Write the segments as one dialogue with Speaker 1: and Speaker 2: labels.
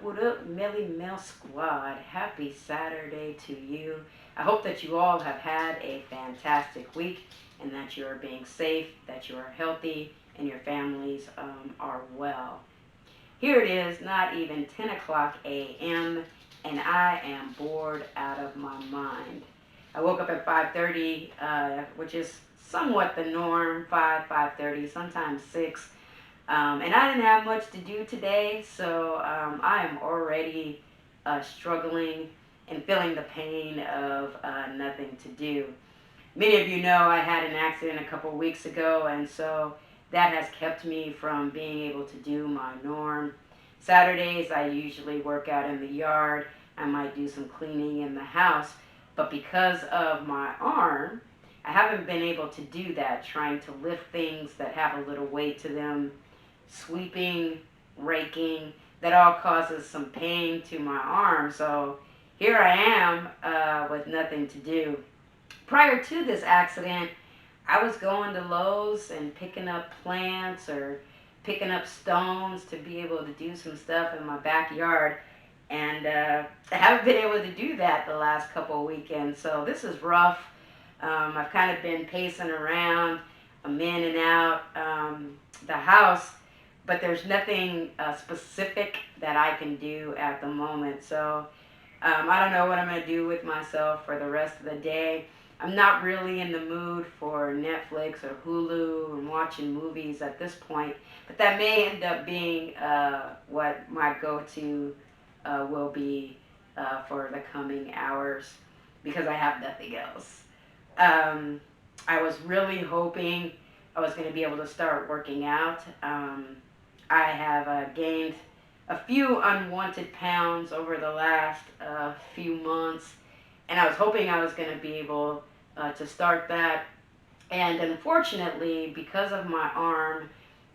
Speaker 1: What up, Melly Mel Squad? Happy Saturday to you. I hope that you all have had a fantastic week and that you are being safe, that you are healthy, and your families are well. Here it is, not even 10 o'clock a.m., and I am bored out of my mind. I woke up at 5:30, which is somewhat the norm, 5:30, sometimes 6. And I didn't have much to do today, so I am already struggling and feeling the pain of nothing to do. Many of you know I had an accident a couple weeks ago, and so that has kept me from being able to do my norm. Saturdays, I usually work out in the yard. I might do some cleaning in the house, but because of my arm, I haven't been able to do that, trying to lift things that have a little weight to them, sweeping, raking. That all causes some pain to my arm. So here I am with nothing to do. Prior to this accident, I was going to Lowe's and picking up plants or picking up stones to be able to do some stuff in my backyard. And I haven't been able to do that the last couple of weekends. So this is rough. I've kind of been pacing around. I'm in and out the house, but there's nothing specific that I can do at the moment. So I don't know what I'm going to do with myself for the rest of the day. I'm not really in the mood for Netflix or Hulu and watching movies at this point, but that may end up being what my go-to will be for the coming hours because I have nothing else. Um, I was really hoping I was going to be able to start working out. I have gained a few unwanted pounds over the last few months, and I was hoping I was going to be able to start that. And unfortunately, because of my arm,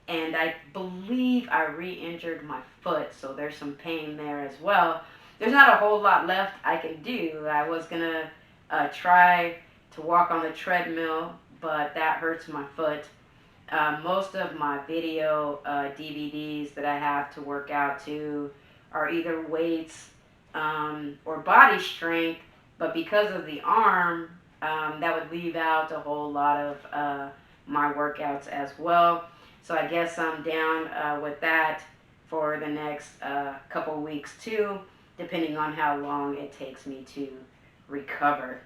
Speaker 1: and I believe I re-injured my foot, so there's some pain there as well. There's not a whole lot left I can do. I was gonna try to walk on the treadmill, but that hurts my foot. Most of my video DVDs that I have to work out to are either weights or body strength, but because of the arm, that would leave out a whole lot of my workouts as well. So I guess I'm down with that for the next couple weeks too, depending on how long it takes me to recover.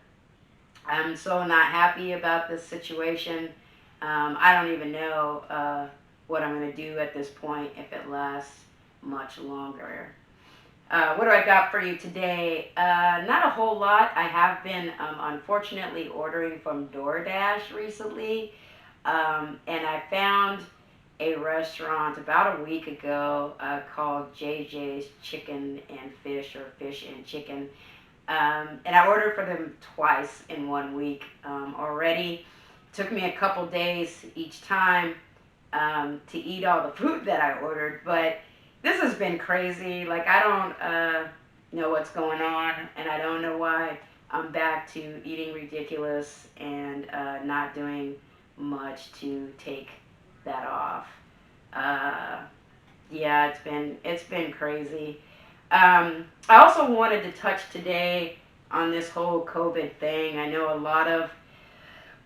Speaker 1: I'm so not happy about this situation. I don't even know what I'm going to do at this point if it lasts much longer. What do I got for you today? Not a whole lot. I have been unfortunately ordering from DoorDash recently, and I found a restaurant about a week ago called JJ's Chicken and Fish or Fish and Chicken. And I ordered for them twice in 1 week already. Took me a couple days each time to eat all the food that I ordered, but this has been crazy. Like, I don't know what's going on, and I don't know why I'm back to eating ridiculous and not doing much to take that off. Uh, yeah, it's been crazy. I also wanted to touch today on this whole COVID thing. I know a lot of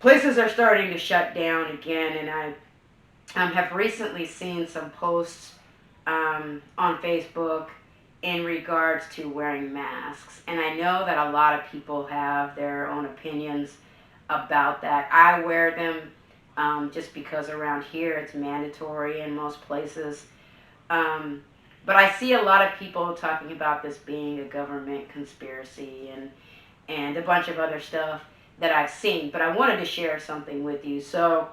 Speaker 1: places are starting to shut down again, and I have recently seen some posts on Facebook in regards to wearing masks. And I know that a lot of people have their own opinions about that. I wear them just because around here it's mandatory in most places. Um, but I see a lot of people talking about this being a government conspiracy and a bunch of other stuff that I've seen. But I wanted to share something with you. So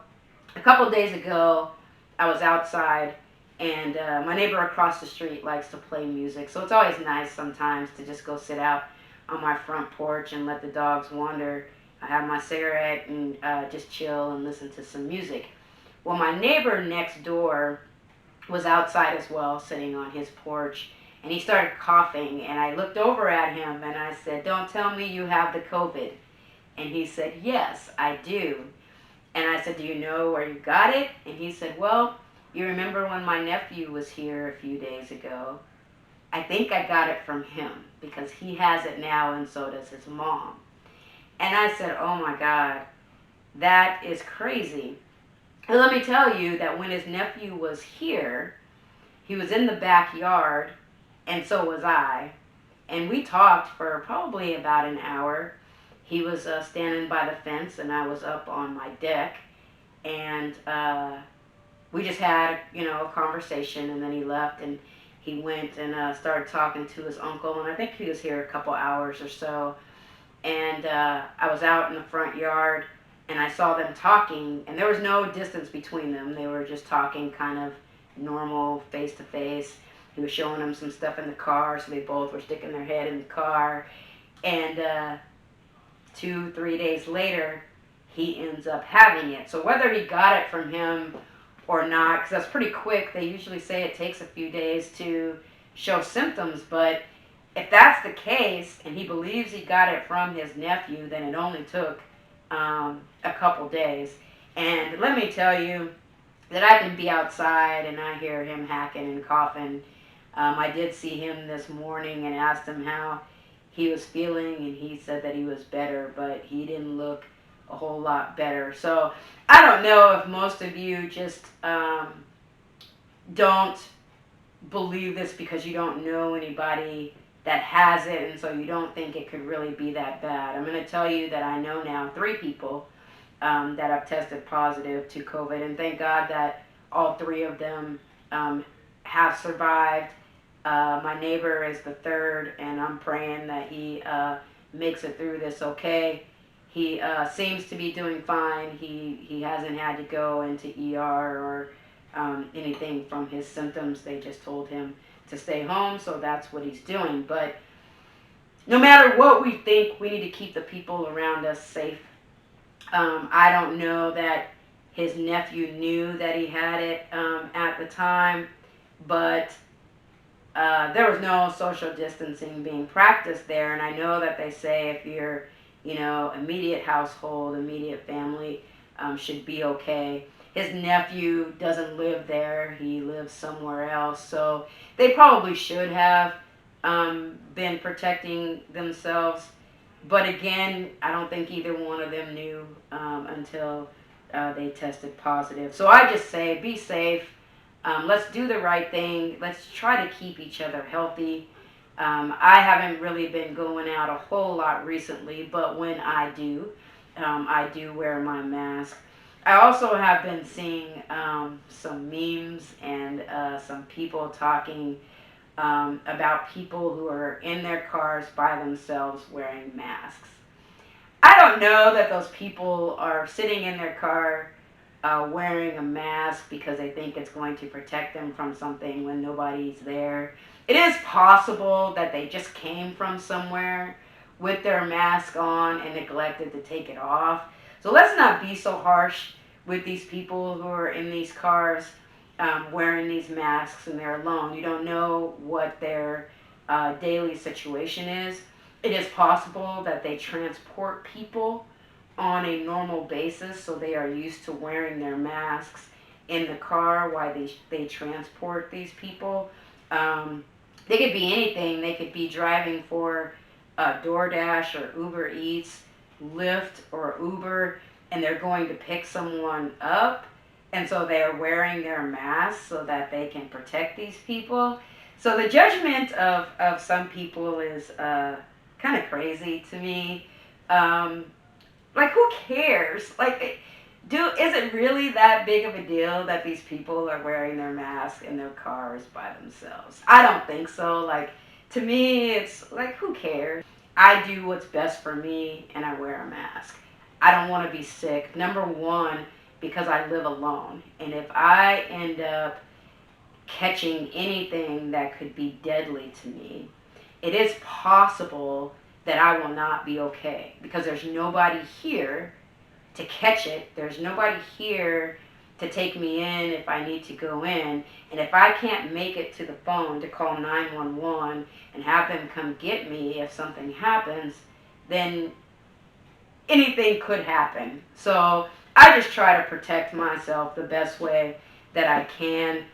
Speaker 1: a couple days ago, I was outside, and my neighbor across the street likes to play music. So it's always nice sometimes to just go sit out on my front porch and let the dogs wander. I have my cigarette and just chill and listen to some music. Well, my neighbor next door was outside as well, sitting on his porch, and he started coughing, and I looked over at him and I said, "Don't tell me you have the COVID." And he said, "Yes, I do." And I said, "Do you know where you got it?" And he said, "Well, you remember when my nephew was here a few days ago?" I think I got it from him because he has it now and so does his mom. And I said, oh my God, that is crazy. And let me tell you that when his nephew was here, he was in the backyard, and so was I. And we talked for probably about an hour. He was standing by the fence, and I was up on my deck. And we just had, a conversation, and then he left, and he went and started talking to his uncle. And I think he was here a couple hours or so. And I was out in the front yard, and I saw them talking, and there was no distance between them. They were just talking kind of normal, face to face. He was showing them some stuff in the car, so they both were sticking their head in the car. And 2, 3 days later, he ends up having it. So whether he got it from him or not, because that's pretty quick. They usually say it takes a few days to show symptoms, but if that's the case and he believes he got it from his nephew, then it only took a couple days. And let me tell you that I can be outside and I hear him hacking and coughing. I did see him this morning and asked him how he was feeling, and he said that he was better, but he didn't look a whole lot better. So I don't know if most of you just don't believe this because you don't know anybody that has it, and so you don't think it could really be that bad. I'm going to tell you that I know now 3 people that have tested positive to COVID, and thank God that all 3 of them have survived. My neighbor is the 3rd, and I'm praying that he makes it through this okay. He seems to be doing fine. He hasn't had to go into ER or anything from his symptoms. They just told him to stay home, so that's what he's doing. But no matter what we think, we need to keep the people around us safe. I don't know that his nephew knew that he had it at the time, but there was no social distancing being practiced there. And I know that they say if you're, immediate household, immediate family should be okay. His nephew doesn't live there. He lives somewhere else. So they probably should have been protecting themselves. But again, I don't think either one of them knew until they tested positive. So I just say be safe. Let's do the right thing. Let's try to keep each other healthy. I haven't really been going out a whole lot recently, but when I do wear my mask. I also have been seeing some memes and some people talking about people who are in their cars by themselves wearing masks. I don't know that those people are sitting in their car wearing a mask because they think it's going to protect them from something when nobody's there. It is possible that they just came from somewhere with their mask on and neglected to take it off. So let's not be so harsh with these people who are in these cars wearing these masks and they're alone. You don't know what their daily situation is. It is possible that they transport people on a normal basis, so they are used to wearing their masks in the car while they transport these people. They could be anything. They could be driving for DoorDash or Uber Eats, Lyft or Uber, and they're going to pick someone up, and so they're wearing their masks so that they can protect these people. So the judgment of some people is kind of crazy to me. Like, who cares? Like, is it really that big of a deal that these people are wearing their masks in their cars by themselves? I don't think so. Like, to me, it's like, who cares? I do what's best for me, and I wear a mask. I don't want to be sick. Number one, because I live alone. And if I end up catching anything that could be deadly to me, it is possible that I will not be okay because there's nobody here to catch it. There's nobody here to take me in if I need to go in. And if I can't make it to the phone to call 911 and have them come get me if something happens, then anything could happen. So I just try to protect myself the best way that I can.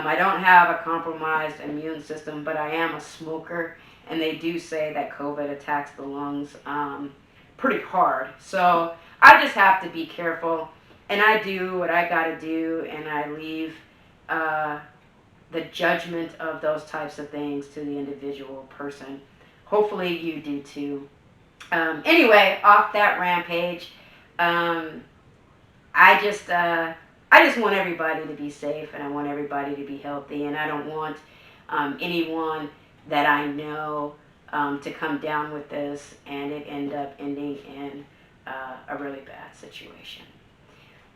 Speaker 1: I don't have a compromised immune system, but I am a smoker, and they do say that COVID attacks the lungs pretty hard. So I just have to be careful, and I do what I got to do, and I leave uh, the judgment of those types of things to the individual person. Hopefully, you do too. Anyway, off that rampage, um, I just I just want everybody to be safe, and I want everybody to be healthy, and I don't want anyone that I know to come down with this and it end up ending in a really bad situation.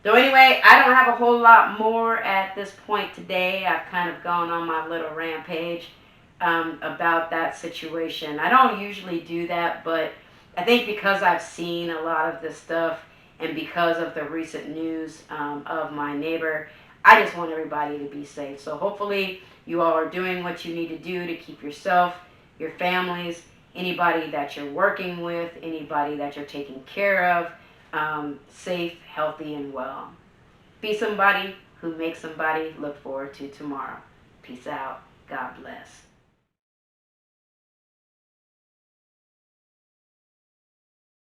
Speaker 1: So anyway, I don't have a whole lot more at this point today. I've kind of gone on my little rampage about that situation. I don't usually do that, but I think because I've seen a lot of this stuff and because of the recent news of my neighbor, I just want everybody to be safe. So hopefully you all are doing what you need to do to keep yourself, your families, anybody that you're working with, anybody that you're taking care of, safe, healthy, and well. Be somebody who makes somebody look forward to tomorrow. Peace out. God bless.